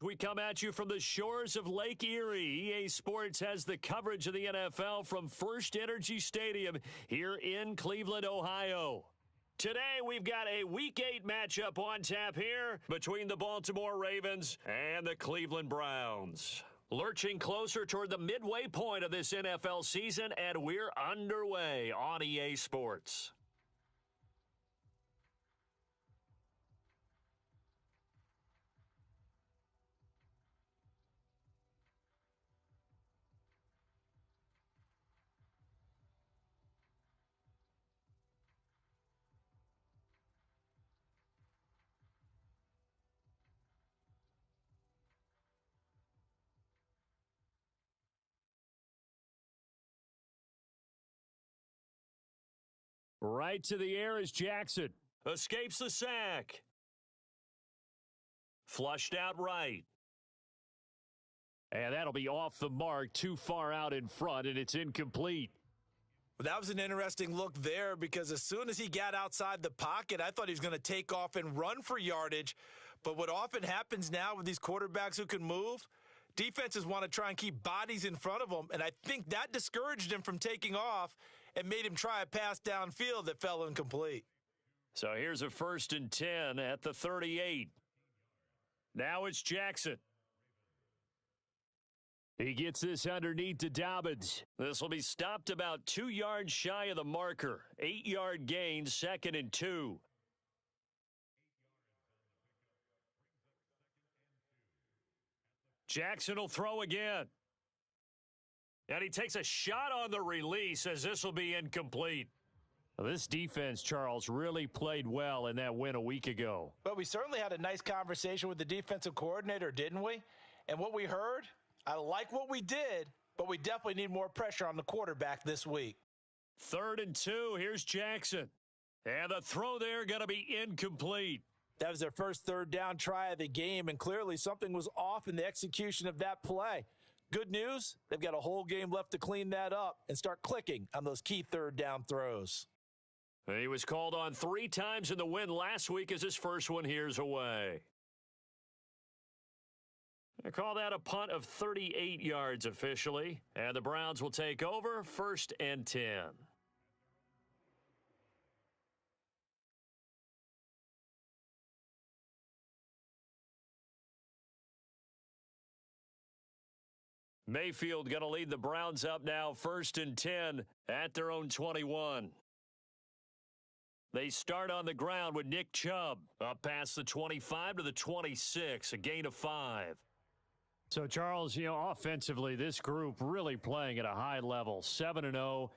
We come at you from the shores of Lake Erie. EA Sports has the coverage of the NFL from First Energy Stadium here in Cleveland, Ohio. Today, we've got a Week 8 matchup on tap here between the Baltimore Ravens and the Cleveland Browns. Lurching closer toward the midway point of this NFL season, and we're underway on EA Sports. Right to the air is Jackson. Escapes the sack. Flushed out right. And that'll be off the mark, too far out in front, and it's incomplete. Well, that was an interesting look there because as soon as he got outside the pocket, I thought he was going to take off and run for yardage. But what often happens now with these quarterbacks who can move, defenses want to try and keep bodies in front of them, and I think that discouraged him from taking off and made him try a pass downfield that fell incomplete. So here's a 1st and 10 at the 38. Now it's Jackson. He gets this underneath to Dobbins. This will be stopped about 2 yards shy of the marker. 8-yard gain, 2nd and 2. Jackson will throw again. And he takes a shot on the release as this will be incomplete. This defense, Charles, really played well in that win a week ago. But we certainly had a nice conversation with the defensive coordinator, didn't we? And what we heard, I like what we did, but we definitely need more pressure on the quarterback this week. 3rd and 2, here's Jackson. And the throw there going to be incomplete. That was their first 3rd down try of the game, and clearly something was off in the execution of that play. Good news, they've got a whole game left to clean that up and start clicking on those key 3rd down throws. He was called on 3 times in the win last week as his first one here's away. They call that a punt of 38 yards officially, and the Browns will take over 1st and 10. Mayfield going to lead the Browns up now, 1st and 10 at their own 21. They start on the ground with Nick Chubb up past the 25 to the 26, a gain of 5. So, Charles, offensively, this group really playing at a high level, 7-0.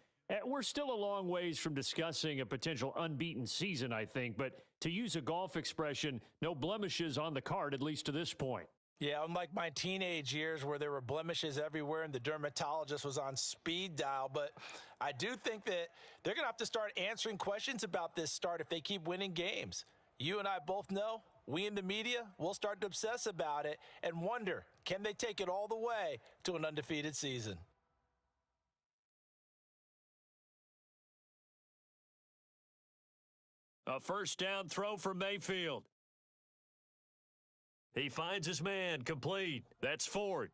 We're still a long ways from discussing a potential unbeaten season, I think, but to use a golf expression, no blemishes on the card, at least to this point. Yeah, unlike my teenage years where there were blemishes everywhere and the dermatologist was on speed dial. But I do think that they're going to have to start answering questions about this start if they keep winning games. You and I both know, we in the media, we'll start to obsess about it and wonder, can they take it all the way to an undefeated season? A 1st down throw for Mayfield. He finds his man, complete. That's Ford.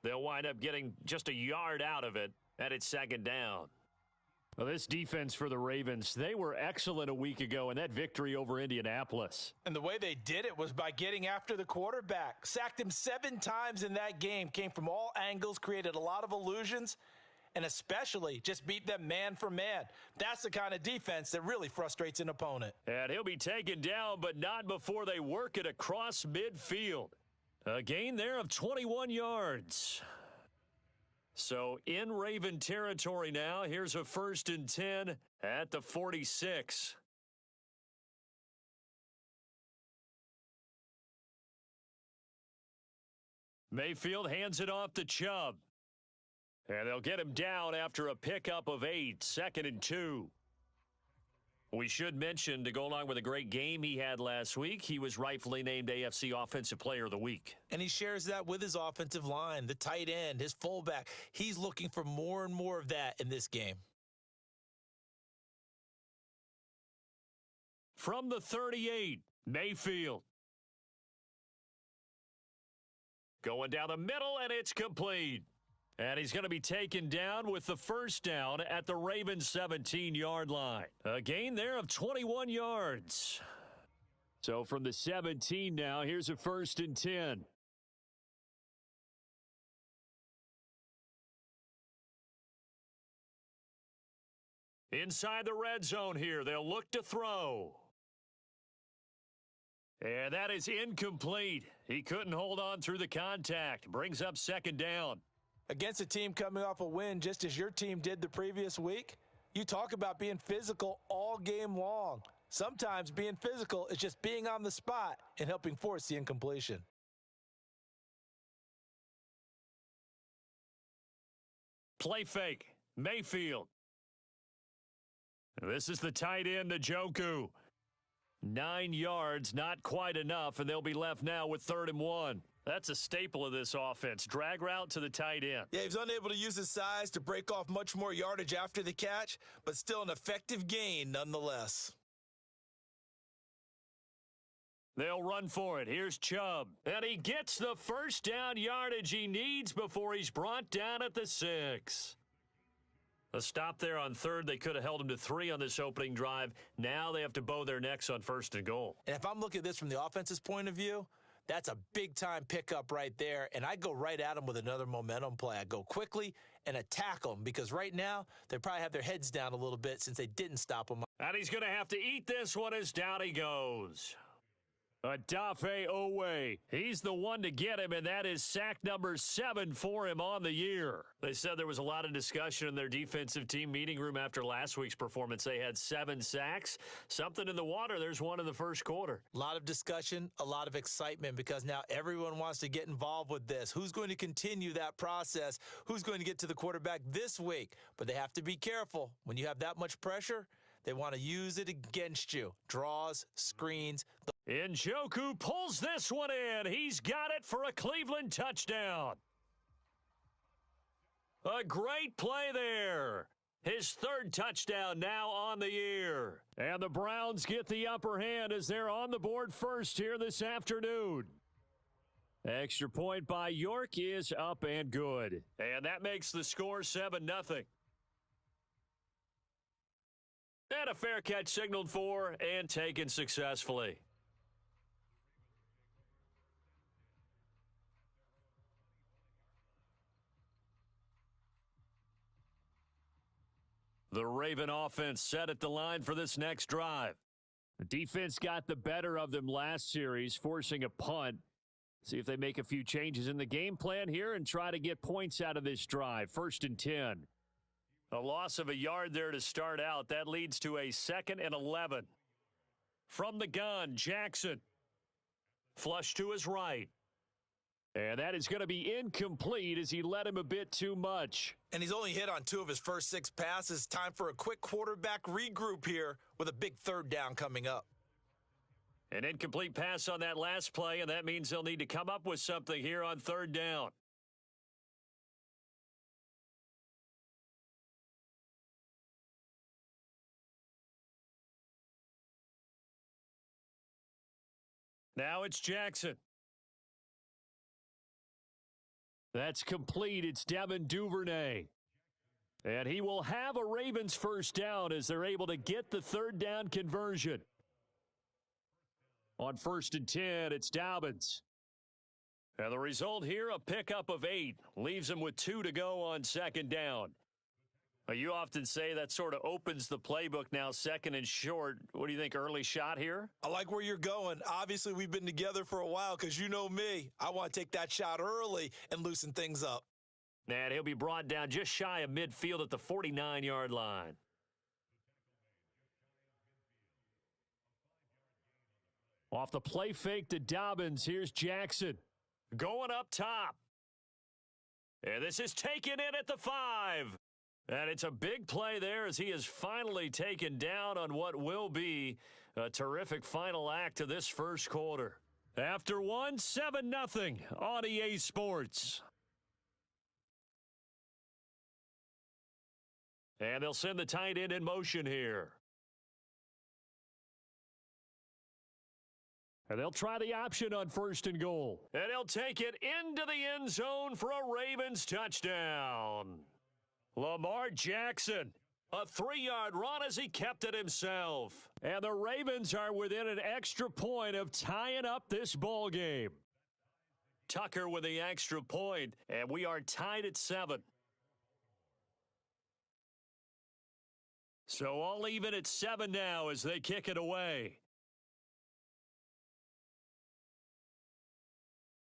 They'll wind up getting just a yard out of it, and it's 2nd down. Well, this defense for the Ravens, they were excellent a week ago in that victory over Indianapolis. And the way they did it was by getting after the quarterback. Sacked him 7 times in that game, came from all angles, created a lot of illusions, and especially just beat them man for man. That's the kind of defense that really frustrates an opponent. And he'll be taken down, but not before they work it across midfield. A gain there of 21 yards. So in Raven territory now, here's a 1st and 10 at the 46. Mayfield hands it off to Chubb. And they'll get him down after a pickup of 8, 2nd and 2. We should mention, to go along with a great game he had last week, he was rightfully named AFC Offensive Player of the Week. And he shares that with his offensive line, the tight end, his fullback. He's looking for more and more of that in this game. From the 38, Mayfield. Going down the middle, and it's complete. And he's going to be taken down with the first down at the Ravens' 17-yard line. A gain there of 21 yards. So from the 17 now, here's a 1st and 10. Inside the red zone here, they'll look to throw. And that is incomplete. He couldn't hold on through the contact. Brings up 2nd down. Against a team coming off a win just as your team did the previous week, you talk about being physical all game long. Sometimes being physical is just being on the spot and helping force the incompletion. Play fake. Mayfield. This is the tight end, Njoku. 9 yards, not quite enough, and they'll be left now with 3rd and 1. That's a staple of this offense. Drag route to the tight end. Yeah, he's unable to use his size to break off much more yardage after the catch, but still an effective gain nonetheless. They'll run for it. Here's Chubb. And he gets the first down yardage he needs before he's brought down at the 6. A stop there on 3rd. They could have held him to 3 on this opening drive. Now they have to bow their necks on 1st and goal. And if I'm looking at this from the offense's point of view, that's a big-time pickup right there, and I go right at them with another momentum play. I go quickly and attack them because right now they probably have their heads down a little bit since they didn't stop them. And he's going to have to eat this one as down he goes. Adafe Owe. He's the one to get him, and that is sack number 7 for him on the year. They said there was a lot of discussion in their defensive team meeting room after last week's performance. They had 7 sacks. Something in the water. There's one in the first quarter. A lot of discussion, a lot of excitement because now everyone wants to get involved with this. Who's going to continue that process? Who's going to get to the quarterback this week? But they have to be careful. When you have that much pressure, they want to use it against you. Draws, screens. Njoku pulls this one in. He's got it for a Cleveland touchdown. A great play there. His 3rd touchdown now on the year. And the Browns get the upper hand as they're on the board first here this afternoon. Extra point by York is up and good. And that makes the score 7-0. And a fair catch signaled for and taken successfully. The Raven offense set at the line for this next drive. The defense got the better of them last series, forcing a punt. See if they make a few changes in the game plan here and try to get points out of this drive. 1st and 10. A loss of a yard there to start out. That leads to a 2nd and 11. From the gun, Jackson. Flush to his right. And that is going to be incomplete as he led him a bit too much. And he's only hit on 2 of his first 6 passes. Time for a quick quarterback regroup here with a big 3rd down coming up. An incomplete pass on that last play, and that means they'll need to come up with something here on 3rd down. Now it's Jackson. That's complete. It's Devin Duvernay. And he will have a Ravens first down as they're able to get the 3rd down conversion. On 1st and 10, it's Dobbins. And the result here, a pickup of 8. Leaves him with 2 to go on 2nd down. You often say that sort of opens the playbook now, 2nd and short. What do you think, early shot here? I like where you're going. Obviously, we've been together for a while because you know me. I want to take that shot early and loosen things up. And he'll be brought down just shy of midfield at the 49-yard line. Off the play fake to Dobbins, here's Jackson. Going up top. And this is taken in at the 5. And it's a big play there as he is finally taken down on what will be a terrific final act of this first quarter. After 7-0 on EA Sports. And they'll send the tight end in motion here. And they'll try the option on 1st and goal. And he'll take it into the end zone for a Ravens touchdown. Lamar Jackson, a 3-yard run as he kept it himself. And the Ravens are within an extra point of tying up this ball game. Tucker with the extra point, and we are tied at 7. So all even at 7 now as they kick it away.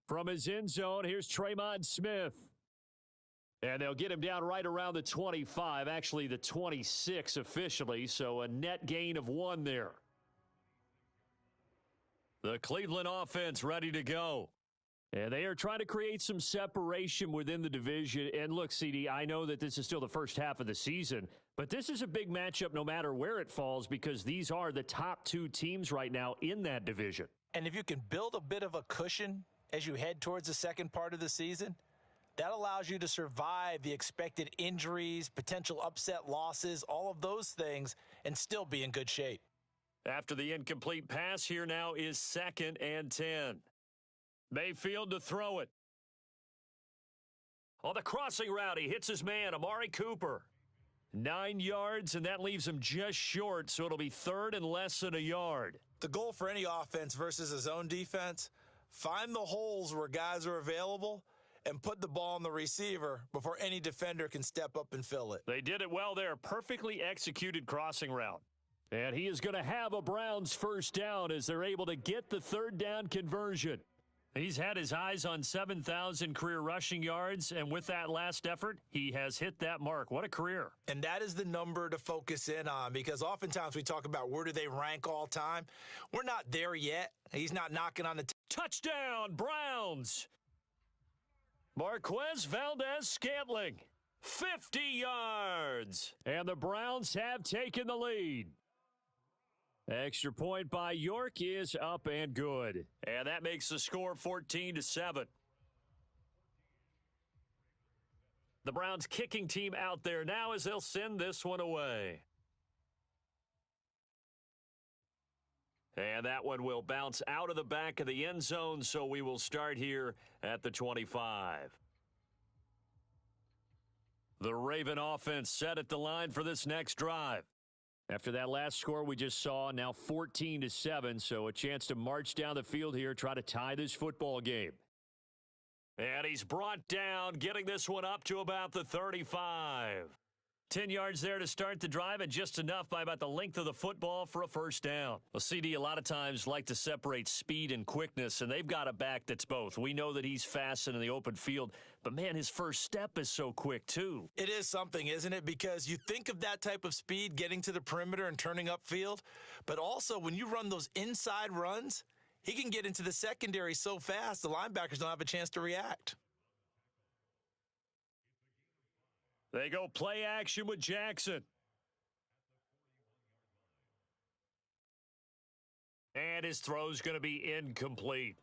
From his end zone, here's Tremont Smith. And they'll get him down right around the 25, actually the 26 officially, so a net gain of 1 there. The Cleveland offense ready to go. And they are trying to create some separation within the division. And look, CD, I know that this is still the first half of the season, but this is a big matchup no matter where it falls because these are the top 2 teams right now in that division. And if you can build a bit of a cushion as you head towards the second part of the season, that allows you to survive the expected injuries, potential upset losses, all of those things, and still be in good shape. After the incomplete pass, here now is 2nd and 10. Mayfield to throw it. On the crossing route, he hits his man, Amari Cooper. 9 yards, and that leaves him just short, so it'll be 3rd and less than a yard. The goal for any offense versus a zone defense, find the holes where guys are available and put the ball on the receiver before any defender can step up and fill it. They did it well there. Perfectly executed crossing route. And he is going to have a Browns first down as they're able to get the 3rd down conversion. He's had his eyes on 7,000 career rushing yards, and with that last effort, he has hit that mark. What a career. And that is the number to focus in on because oftentimes we talk about where do they rank all time. We're not there yet. He's not knocking on the touchdown, Browns. Marquez Valdez-Scantling, 50 yards. And the Browns have taken the lead. Extra point by York is up and good. And that makes the score 14-7. The Browns kicking team out there now as they'll send this one away. And that one will bounce out of the back of the end zone, so we will start here at the 25. The Raven offense set at the line for this next drive. After that last score we just saw, now 14-7, so a chance to march down the field here, try to tie this football game. And he's brought down, getting this one up to about the 35. 10 yards there to start the drive, and just enough by about the length of the football for a first down. Well, CD a lot of times like to separate speed and quickness, and they've got a back that's both. We know that he's fast in the open field, but man, his first step is so quick too. It is something, isn't it? Because you think of that type of speed getting to the perimeter and turning upfield, but also when you run those inside runs, he can get into the secondary so fast the linebackers don't have a chance to react. They go play action with Jackson. And his throw's going to be incomplete.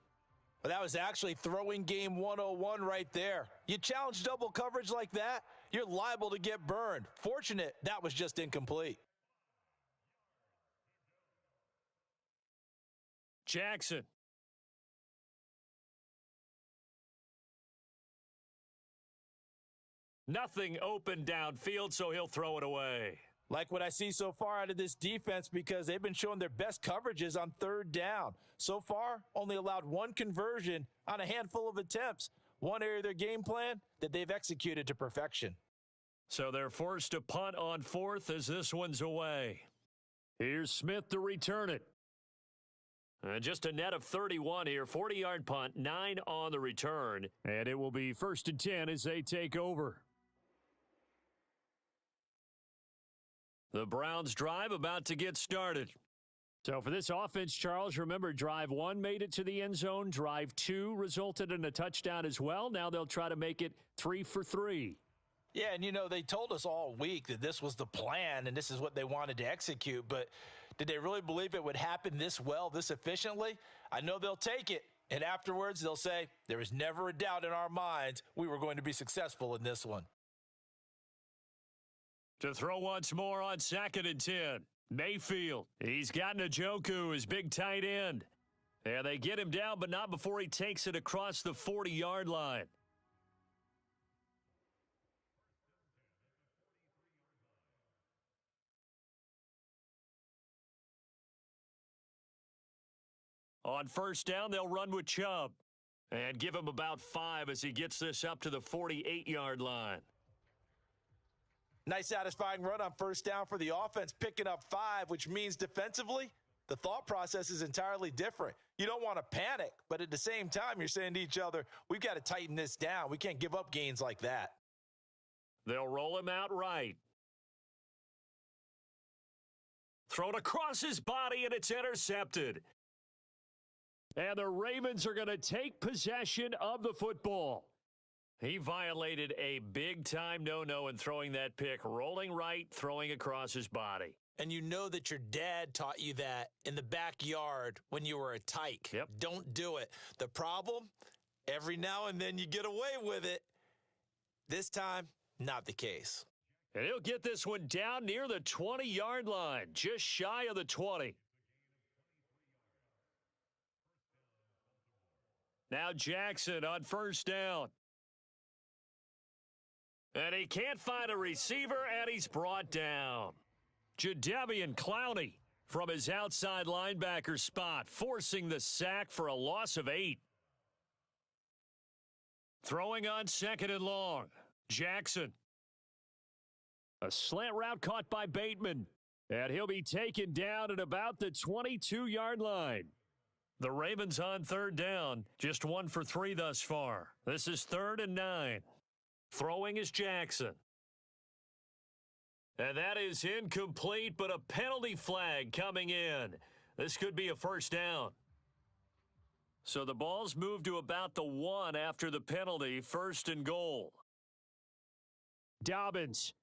Well, that was actually throwing game 101 right there. You challenge double coverage like that, you're liable to get burned. Fortunate, that was just incomplete. Jackson. Nothing open downfield, so he'll throw it away. Like what I see so far out of this defense because they've been showing their best coverages on 3rd down. So far, only allowed 1 conversion on a handful of attempts. One area of their game plan that they've executed to perfection. So they're forced to punt on 4th as this one's away. Here's Smith to return it. Just a net of 31 here. 40-yard punt, 9 on the return. And it will be 1st and 10 as they take over. The Browns drive about to get started. So for this offense, Charles, remember drive 1 made it to the end zone. Drive 2 resulted in a touchdown as well. Now they'll try to make it 3 for 3. Yeah, and you know, they told us all week that this was the plan and this is what they wanted to execute, but did they really believe it would happen this well, this efficiently? I know they'll take it, and afterwards they'll say, there was never a doubt in our minds we were going to be successful in this one. To throw once more on 2nd and 10. Mayfield. He's got Njoku, his big tight end. And they get him down, but not before he takes it across the 40-yard line. On first down, they'll run with Chubb. And give him about 5 as he gets this up to the 48-yard line. Nice satisfying run on first down for the offense, picking up 5, which means defensively, the thought process is entirely different. You don't want to panic, but at the same time, you're saying to each other, we've got to tighten this down. We can't give up gains like that. They'll roll him out right. Thrown across his body, and it's intercepted. And the Ravens are going to take possession of the football. He violated a big-time no-no in throwing that pick, rolling right, throwing across his body. And you know that your dad taught you that in the backyard when you were a tyke. Yep. Don't do it. The problem, every now and then you get away with it. This time, not the case. And he'll get this one down near the 20-yard line, just shy of the 20. Now Jackson on first down. And he can't find a receiver, and he's brought down. Jadeveon Clowney from his outside linebacker spot, forcing the sack for a loss of 8. Throwing on second and long. Jackson. A slant route caught by Bateman. And he'll be taken down at about the 22-yard line. The Ravens on third down, just 1 for 3 thus far. This is 3rd and 9. Throwing is Jackson. And that is incomplete, but a penalty flag coming in. This could be a first down. So the ball's moved to about the 1 after the penalty, 1st and goal. Dobbins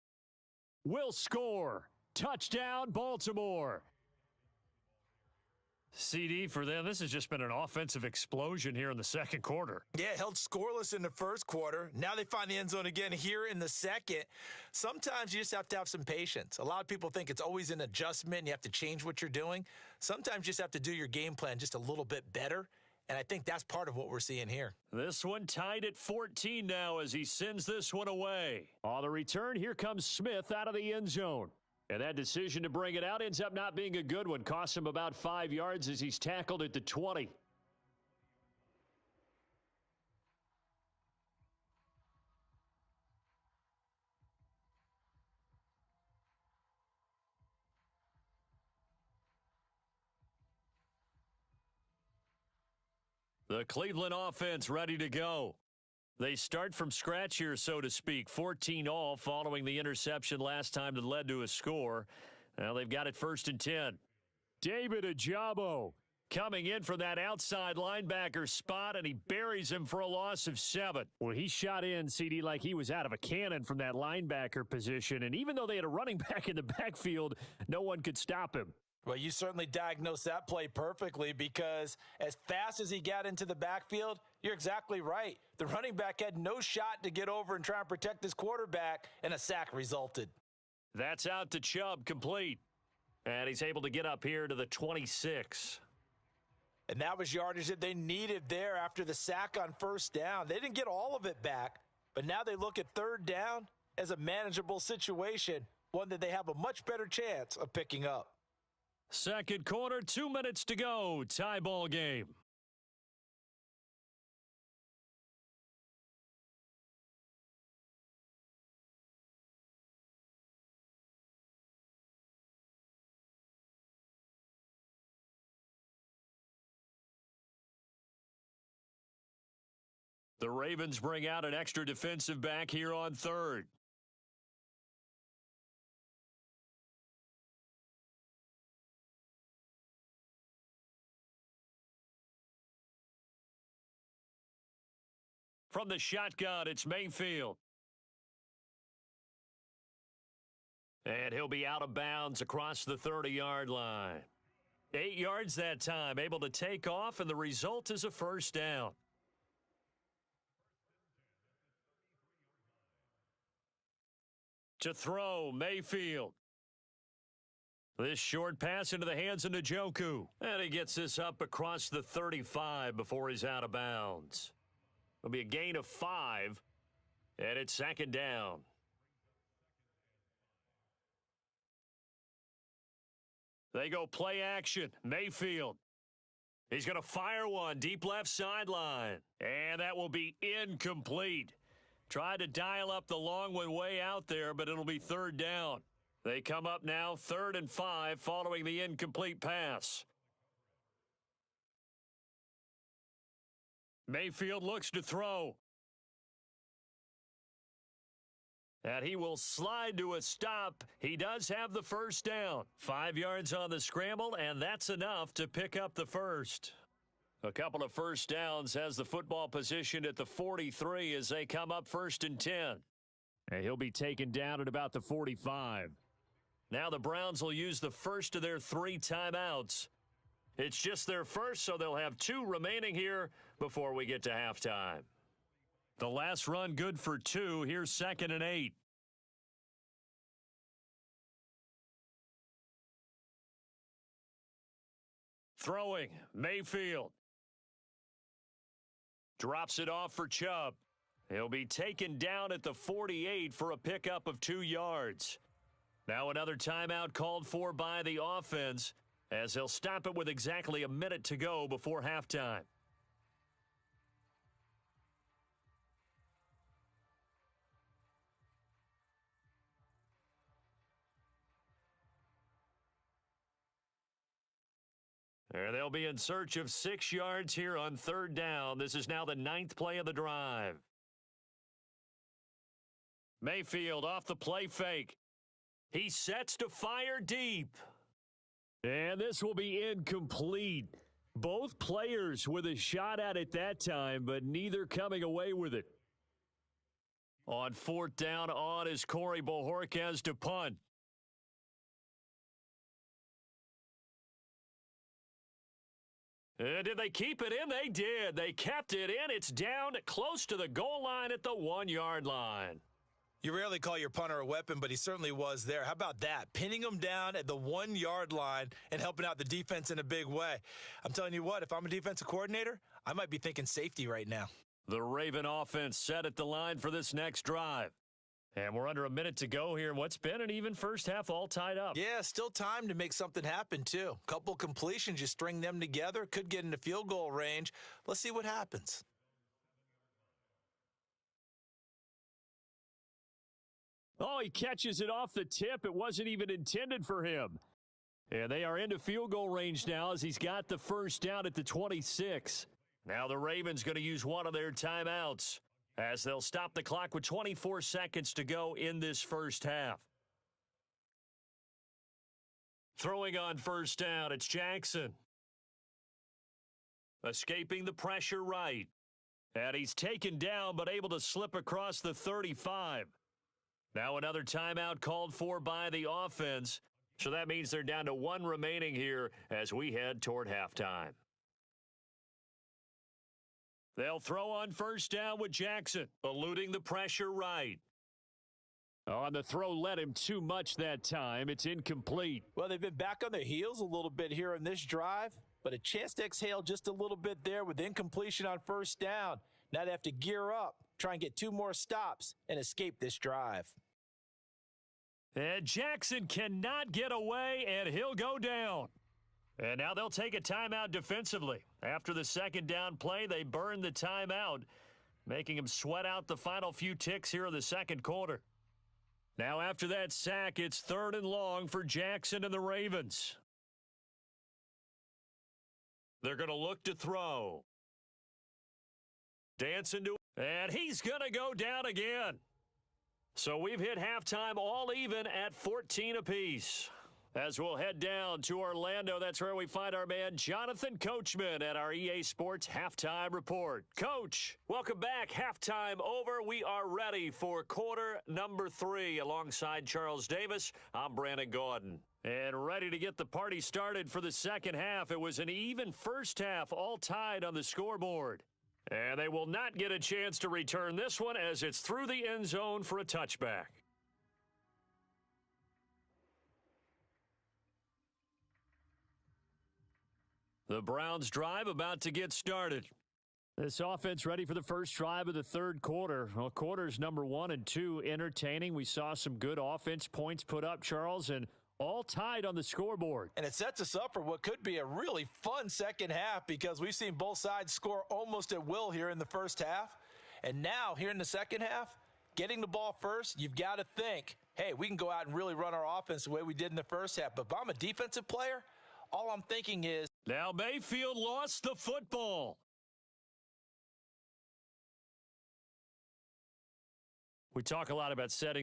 will score. Touchdown, Baltimore. CD for them. This has just been an offensive explosion here in the second quarter. Yeah, held scoreless in the first quarter. Now they find the end zone again here in the second. Sometimes you just have to have some patience. A lot of people think it's always an adjustment and you have to change what you're doing. Sometimes you just have to do your game plan just a little bit better, and I think that's part of what we're seeing here. This one tied at 14 now as he sends this one away. On the return, here comes Smith out of the end zone. And that decision to bring it out ends up not being a good one. Costs him about 5 yards as he's tackled at the 20. The Cleveland offense ready to go. They start from scratch here, so to speak. 14 all following the interception last time that led to a score. Now they've got it 1st and 10. David Ojabo coming in from that outside linebacker spot, and he buries him for a loss of 7. Well, he shot in, CD, like he was out of a cannon from that linebacker position. And even though they had a running back in the backfield, no one could stop him. Well, you certainly diagnosed that play perfectly because as fast as he got into the backfield, you're exactly right. The running back had no shot to get over and try and protect his quarterback, and a sack resulted. That's out to Chubb, complete. And he's able to get up here to the 26. And that was yardage that they needed there after the sack on first down. They didn't get all of it back, but now they look at third down as a manageable situation, one that they have a much better chance of picking up. Second quarter, 2 minutes to go. Tie ball game. The Ravens bring out an extra defensive back here on third. From the shotgun, it's Mayfield. And he'll be out of bounds across the 30-yard line. 8 yards that time, able to take off, and the result is a first down. To throw, Mayfield. This short pass into the hands of Njoku. And he gets this up across the 35 before he's out of bounds. It'll be a gain of 5, and it's second down. They go play action. Mayfield. He's going to fire one deep left sideline. And that will be incomplete. Tried to dial up the long one way out there, but it'll be third down. They come up now 3rd and 5 following the incomplete pass. Mayfield looks to throw. And he will slide to a stop. He does have the first down. 5 yards on the scramble, and that's enough to pick up the first. A couple of first downs, has the football position at the 43 as they come up 1st and 10. And he'll be taken down at about the 45. Now the Browns will use the first of their 3 timeouts. It's just their first, so they'll have 2 remaining here before we get to halftime. The last run good for 2. Here's 2nd and 8. Throwing, Mayfield. Drops it off for Chubb. He'll be taken down at the 48 for a pickup of 2 yards. Now another timeout called for by the offense as they'll stop it with exactly a minute to go before halftime. And they'll be in search of 6 yards here on 3rd down. This is now the 9th play of the drive. Mayfield off the play fake. He sets to fire deep. And this will be incomplete. Both players with a shot at it that time, but neither coming away with it. On 4th down on is Corey Bojorquez to punt. Did they keep it in? They did. They kept it in. It's down close to the goal line at the 1-yard line. You rarely call your punter a weapon, but he certainly was there. How about that? Pinning him down at the 1-yard line and helping out the defense in a big way. I'm telling you what, if I'm a defensive coordinator, I might be thinking safety right now. The Raven offense set at the line for this next drive. And we're under a minute to go here. What's been an even first half all tied up. Yeah, still time to make something happen, too. Couple completions, you string them together, could get into field goal range. Let's see what happens. Oh, he catches it off the tip. It wasn't even intended for him. And they are into field goal range now as he's got the first down at the 26. Now the Ravens going to use one of their timeouts as they'll stop the clock with 24 seconds to go in this first half. Throwing on first down, it's Jackson. Escaping the pressure right. And he's taken down but able to slip across the 35. Now another timeout called for by the offense. So that means they're down to 1 remaining here as we head toward halftime. They'll throw on first down with Jackson, eluding the pressure right. On the throw, led him too much that time. It's incomplete. Well, they've been back on their heels a little bit here in this drive, but a chance to exhale just a little bit there with incompletion on first down. Now they have to gear up, try and get 2 more stops, and escape this drive. And Jackson cannot get away, and he'll go down. And now they'll take a timeout defensively. After the second down play, they burn the timeout, making him sweat out the final few ticks here in the second quarter. Now after that sack, it's 3rd and long for Jackson and the Ravens. They're going to look to throw. Dancing to, and he's going to go down again. So we've hit halftime all even at 14 apiece. As we'll head down to Orlando, that's where we find our man Jonathan Coachman at our EA Sports Halftime Report. Coach, welcome back. Halftime over. We are ready for quarter number 3. Alongside Charles Davis, I'm Brandon Gordon. And ready to get the party started for the second half. It was an even first half, all tied on the scoreboard. And they will not get a chance to return this one as it's through the end zone for a touchback. The Browns drive about to get started. This offense ready for the first drive of the third quarter. Well, quarters number 1 and 2 entertaining. We saw some good offense points put up, Charles, and all tied on the scoreboard. And it sets us up for what could be a really fun second half because we've seen both sides score almost at will here in the first half. And now, here in the second half, getting the ball first, you've got to think, hey, we can go out and really run our offense the way we did in the first half. But if I'm a defensive player, all I'm thinking is... Now Mayfield lost the football. We talk a lot about setting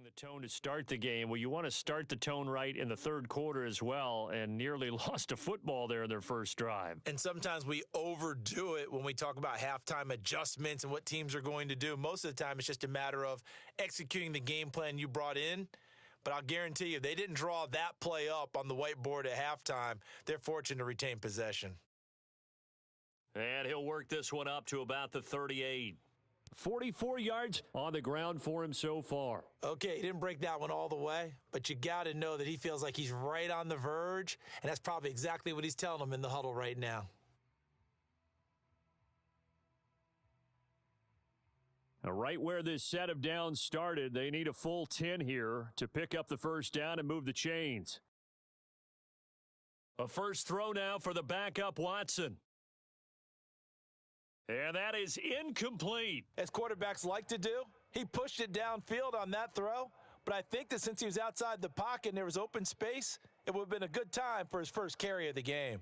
the tone to start the game. Well, you want to start the tone right in the third quarter as well, and nearly lost a football there in their first drive. And sometimes we overdo it when we talk about halftime adjustments and what teams are going to do. Most of the time, it's just a matter of executing the game plan you brought in. But I'll guarantee you, they didn't draw that play up on the whiteboard at halftime. They're fortunate to retain possession. And he'll work this one up to about the 38. 44 yards on the ground for him so far. Okay, he didn't break that one all the way, but you got to know that he feels like he's right on the verge, and that's probably exactly what he's telling them in the huddle right now. Now, right where this set of downs started, they need a full 10 here to pick up the first down and move the chains. A first throw now for the backup Watson. And that is incomplete. As quarterbacks like to do, he pushed it downfield on that throw, but I think that since he was outside the pocket and there was open space, it would have been a good time for his first carry of the game.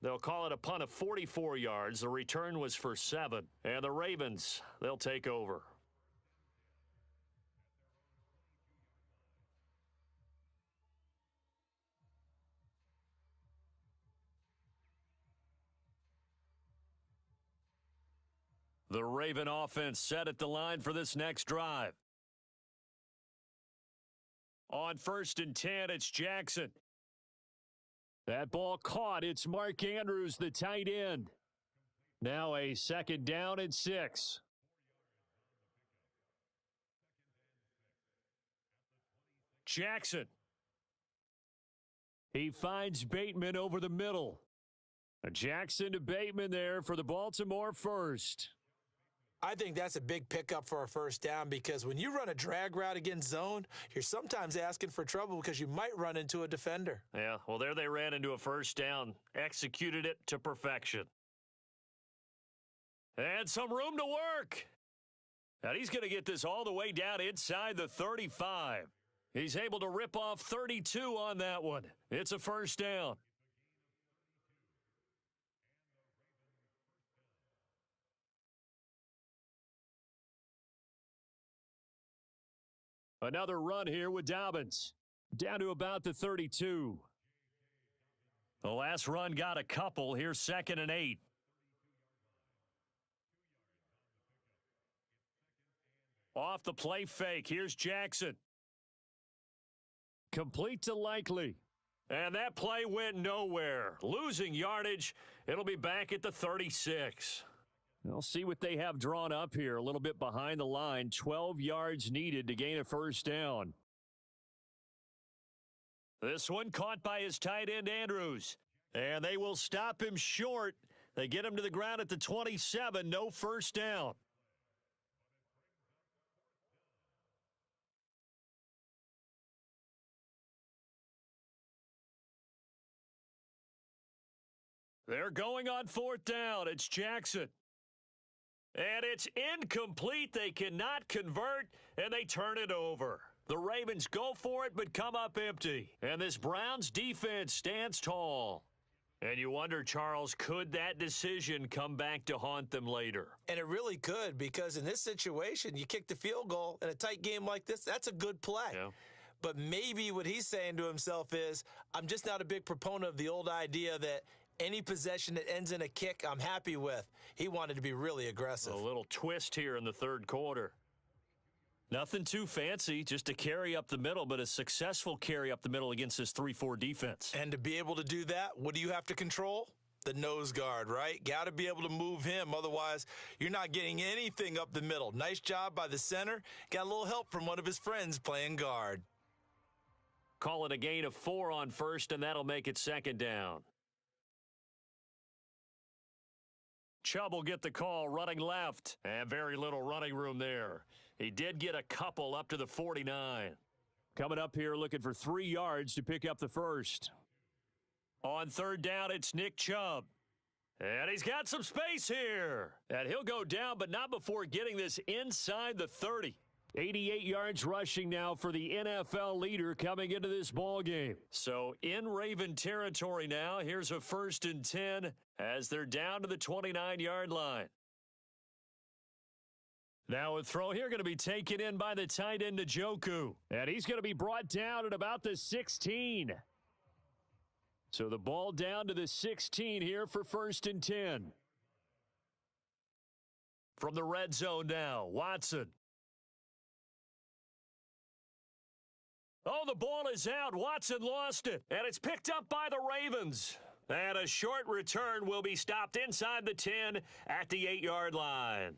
They'll call it a punt of 44 yards. The return was for 7. And the Ravens, they'll take over. The Raven offense set at the line for this next drive. On 1st and 10, it's Jackson. That ball caught. It's Mark Andrews, the tight end. Now a second down and 6. Jackson. He finds Bateman over the middle. Jackson to Bateman there for the Baltimore first. I think that's a big pickup for a first down because when you run a drag route against zone, you're sometimes asking for trouble because you might run into a defender. Yeah, well, there they ran into a first down, executed it to perfection. And some room to work. And he's going to get this all the way down inside the 35. He's able to rip off 32 on that one. It's a first down. Another run here with Dobbins. Down to about the 32. The last run got a couple. Here's 2nd and 8. Off the play fake. Here's Jackson. Complete to Likely. And that play went nowhere. Losing yardage. It'll be back at the 36. We'll see what they have drawn up here. A little bit behind the line. 12 yards needed to gain a first down. This one caught by his tight end, Andrews. And they will stop him short. They get him to the ground at the 27. No first down. They're going on 4th down. It's Jackson. And it's incomplete. They cannot convert, and they turn it over. The Ravens go for it, but come up empty. And this Browns defense stands tall. And you wonder, Charles, could that decision come back to haunt them later? And it really could, because in this situation, you kick the field goal in a tight game like this, that's a good play. Yeah. But maybe what he's saying to himself is, I'm just not a big proponent of the old idea that Any possession that ends in a kick, I'm happy with. He wanted to be really aggressive. A little twist here in the third quarter. Nothing too fancy, just a carry up the middle, but a successful carry up the middle against this 3-4 defense. And to be able to do that, what do you have to control? The nose guard, right? Got to be able to move him. Otherwise, you're not getting anything up the middle. Nice job by the center. Got a little help from one of his friends playing guard. Call it a gain of 4 on first, and that'll make it second down. Chubb will get the call running left, and very little running room there. He did get a couple up to the 49. Coming up here looking for 3 yards to pick up the first. On third down, it's Nick Chubb. And he's got some space here. And he'll go down, but not before getting this inside the 30. 88 yards rushing now for the NFL leader coming into this ball game. So in Raven territory now, here's a 1st and 10 as they're down to the 29-yard line. Now a throw here going to be taken in by the tight end Njoku. And he's going to be brought down at about the 16. So the ball down to the 16 here for 1st and 10. From the red zone now, Watson. Oh, the ball is out. Watson lost it, and it's picked up by the Ravens. And a short return will be stopped inside the 10 at the 8-yard line.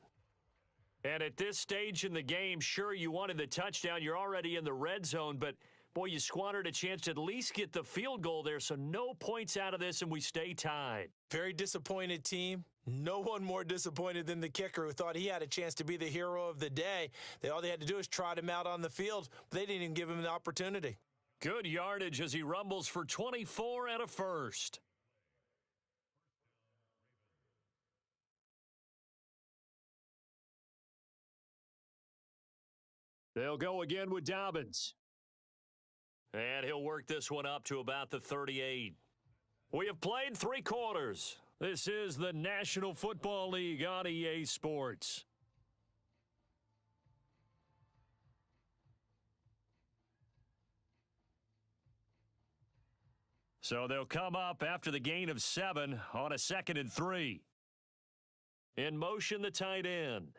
And at this stage in the game, sure, you wanted the touchdown. You're already in the red zone, but, boy, you squandered a chance to at least get the field goal there, so no points out of this, and we stay tied. Very disappointed team. No one more disappointed than the kicker who thought he had a chance to be the hero of the day. All they had to do is trot him out on the field. They didn't even give him the opportunity. Good yardage as he rumbles for 24 and a first. They'll go again with Dobbins. And he'll work this one up to about the 38. We have played 3 quarters. This is the National Football League on EA Sports. So they'll come up after the gain of 7 on a 2nd and 3. In motion, the tight end.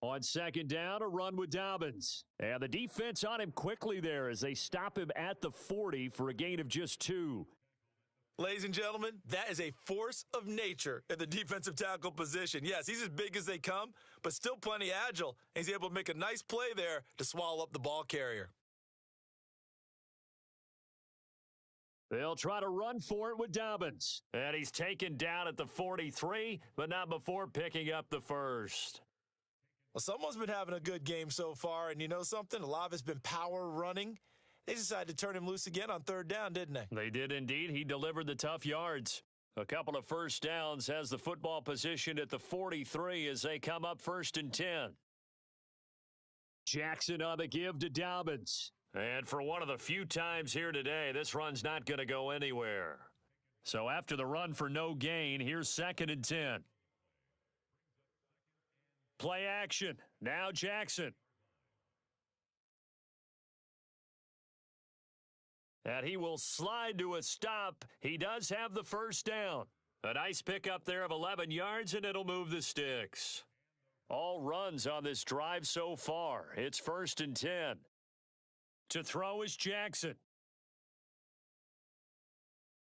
On 2nd down, a run with Dobbins. And the defense on him quickly there as they stop him at the 40 for a gain of just 2. Ladies and gentlemen, that is a force of nature at the defensive tackle position. Yes, he's as big as they come, but still plenty agile. And he's able to make a nice play there to swallow up the ball carrier. They'll try to run for it with Dobbins. And he's taken down at the 43, but not before picking up the first. Well, someone's been having a good game so far, and you know something? A lot of it's been power running. They decided to turn him loose again on 3rd down, didn't they? They did indeed. He delivered the tough yards. A couple of first downs, has the football positioned at the 43 as they come up 1st and 10. Jackson on the give to Dobbins. And for one of the few times here today, this run's not going to go anywhere. So after the run for no gain, here's 2nd and 10. Play action. Now Jackson. And he will slide to a stop. He does have the first down. A nice pickup there of 11 yards, and it'll move the sticks. All runs on this drive so far. It's 1st and 10. To throw is Jackson.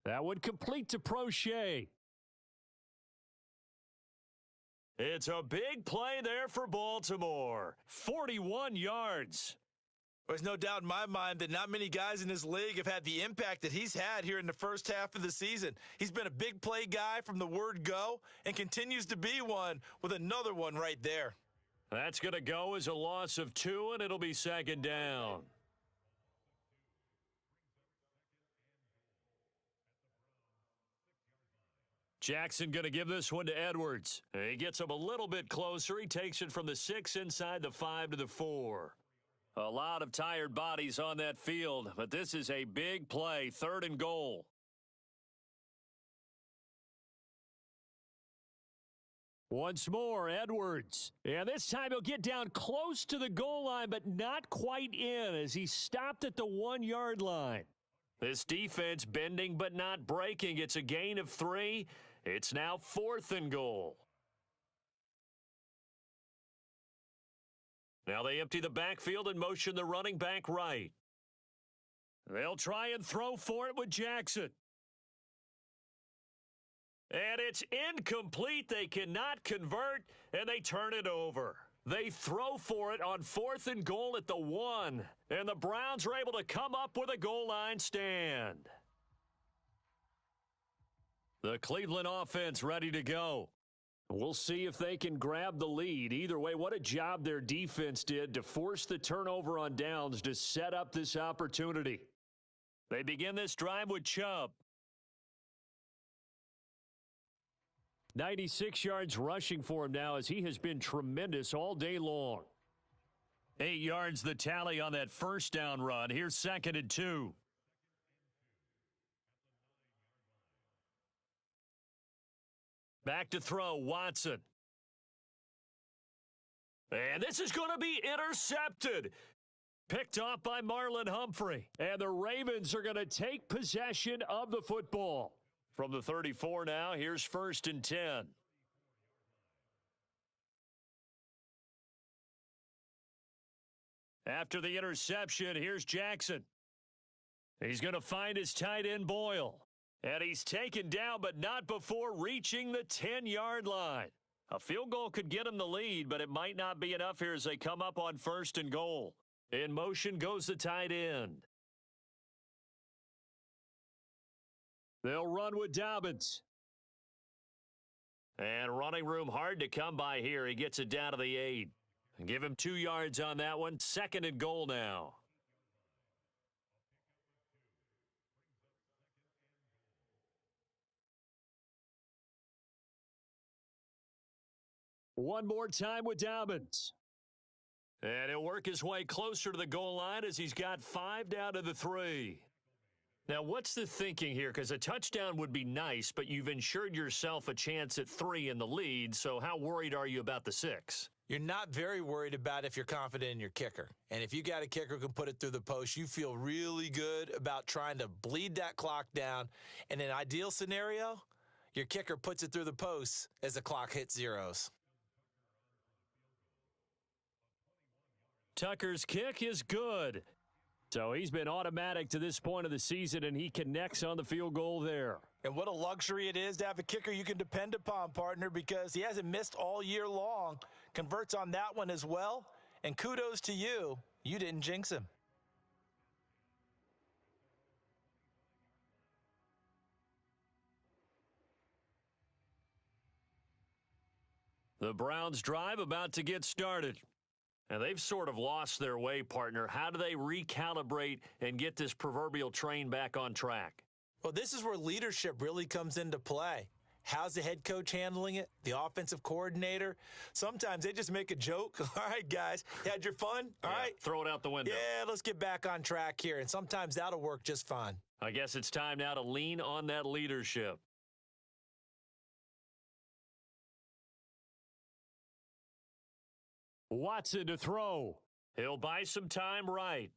That would complete to Prochet. It's a big play there for Baltimore. 41 yards. There's no doubt in my mind that not many guys in this league have had the impact that he's had here in the first half of the season. He's been a big play guy from the word go and continues to be one with another one right there. That's going to go as a loss of 2, and it'll be 2nd down. Jackson going to give this one to Edwards. He gets him a little bit closer. He takes it from the 6 inside the 5 to the 4. A lot of tired bodies on that field, but this is a big play, 3rd and goal. Once more, Edwards. And this time he'll get down close to the goal line, but not quite in as he stopped at the 1-yard line. This defense bending but not breaking. It's a gain of 3. It's now 4th and goal. Now they empty the backfield and motion the running back right. They'll try and throw for it with Jackson. And it's incomplete. They cannot convert, and they turn it over. They throw for it on 4th and goal at the 1, and the Browns are able to come up with a goal line stand. The Cleveland offense ready to go. We'll see if they can grab the lead. Either way, what a job their defense did to force the turnover on downs to set up this opportunity. They begin this drive with Chubb. 96 yards rushing for him now as he has been tremendous all day long. 8 yards the tally on that first down run. Here's 2nd and 2. Back to throw, Watson. And this is going to be intercepted. Picked off by Marlon Humphrey. And the Ravens are going to take possession of the football. From the 34 now, here's 1st and 10. After the interception, here's Jackson. He's going to find his tight end Boyle. And he's taken down, but not before reaching the 10-yard line. A field goal could get him the lead, but it might not be enough here as they come up on 1st and goal. In motion goes the tight end. They'll run with Dobbins. And running room hard to come by here. He gets it down to the 8. Give him 2 yards on that one. 2nd and goal now. One more time with Dobbins. And he'll work his way closer to the goal line as he's got 5 down to the 3. Now, what's the thinking here? Because a touchdown would be nice, but you've ensured yourself a chance at 3 in the lead, so how worried are you about the 6? You're not very worried about if you're confident in your kicker. And if you got a kicker who can put it through the post, you feel really good about trying to bleed that clock down. In an ideal scenario, your kicker puts it through the post as the clock hits zeros. Tucker's kick is good. So he's been automatic to this point of the season, and he connects on the field goal there. And what a luxury it is to have a kicker you can depend upon, partner, because he hasn't missed all year long. Converts on that one as well. And kudos to you. You didn't jinx him. The Browns drive about to get started. And they've sort of lost their way, partner. How do they recalibrate and get this proverbial train back on track? Well, this is where leadership really comes into play. How's the head coach handling it? The offensive coordinator? Sometimes they just make a joke. All right, guys, you had your fun? All right. Throw it out the window. Yeah, let's get back on track here. And sometimes that'll work just fine. I guess it's time now to lean on that leadership. Watson to throw. He'll buy some time right.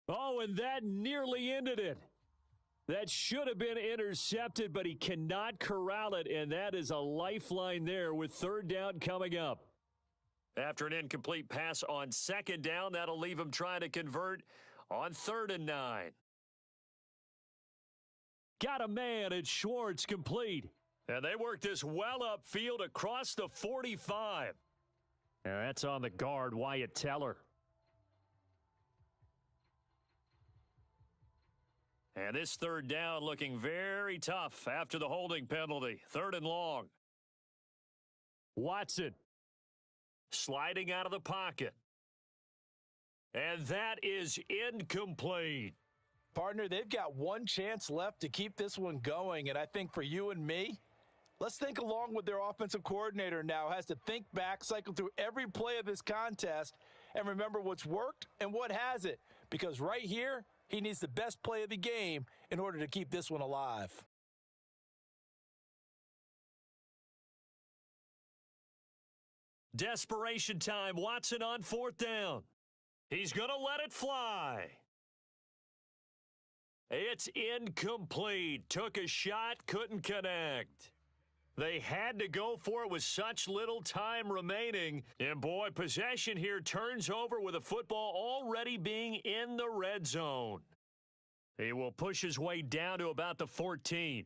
Oh, and that nearly ended it. That should have been intercepted, but he cannot corral it, and that is a lifeline there with 3rd down coming up. After an incomplete pass on 2nd down, that'll leave him trying to convert on 3rd and 9. Got a man, it's Schwartz, complete. And they work this well upfield across the 45. And that's on the guard, Wyatt Teller. And this 3rd down looking very tough after the holding penalty. 3rd and long. Watson sliding out of the pocket. And that is incomplete. Partner, they've got one chance left to keep this one going, and I think for you and me, let's think along with their offensive coordinator now. Has to think back, cycle through every play of this contest, and remember what's worked and what hasn't. Because right here, he needs the best play of the game in order to keep this one alive. Desperation time. Watson on 4th down. He's going to let it fly. It's incomplete. Took a shot, couldn't connect. They had to go for it with such little time remaining. And boy, possession here turns over with the football already being in the red zone. He will push his way down to about the 14.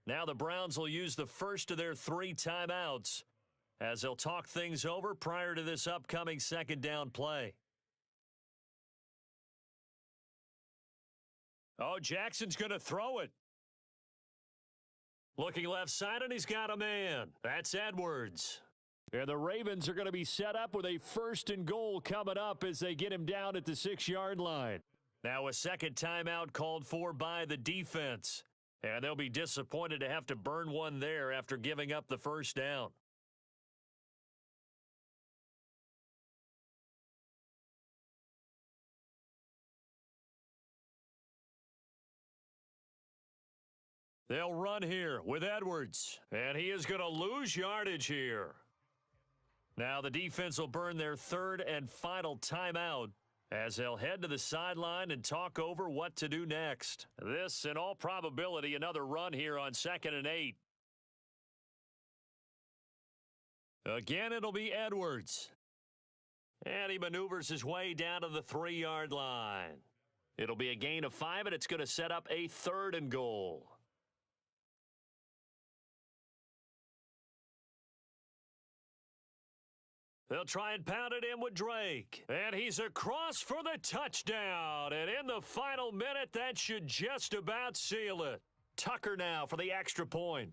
Now the Browns will use the first of their 3 timeouts as they'll talk things over prior to this upcoming second down play. Oh, Jackson's going to throw it. Looking left side, and he's got a man. That's Edwards. And the Ravens are going to be set up with a 1st and goal coming up as they get him down at the 6-yard line. Now a second timeout called for by the defense. And they'll be disappointed to have to burn one there after giving up the first down. They'll run here with Edwards, and he is going to lose yardage here. Now the defense will burn their 3rd and final timeout as they'll head to the sideline and talk over what to do next. This, in all probability, another run here on 2nd and 8. Again, it'll be Edwards. And he maneuvers his way down to the 3-yard line. It'll be a gain of 5, and it's going to set up a 3rd and goal. They'll try and pound it in with Drake. And he's across for the touchdown. And in the final minute, that should just about seal it. Tucker now for the extra point.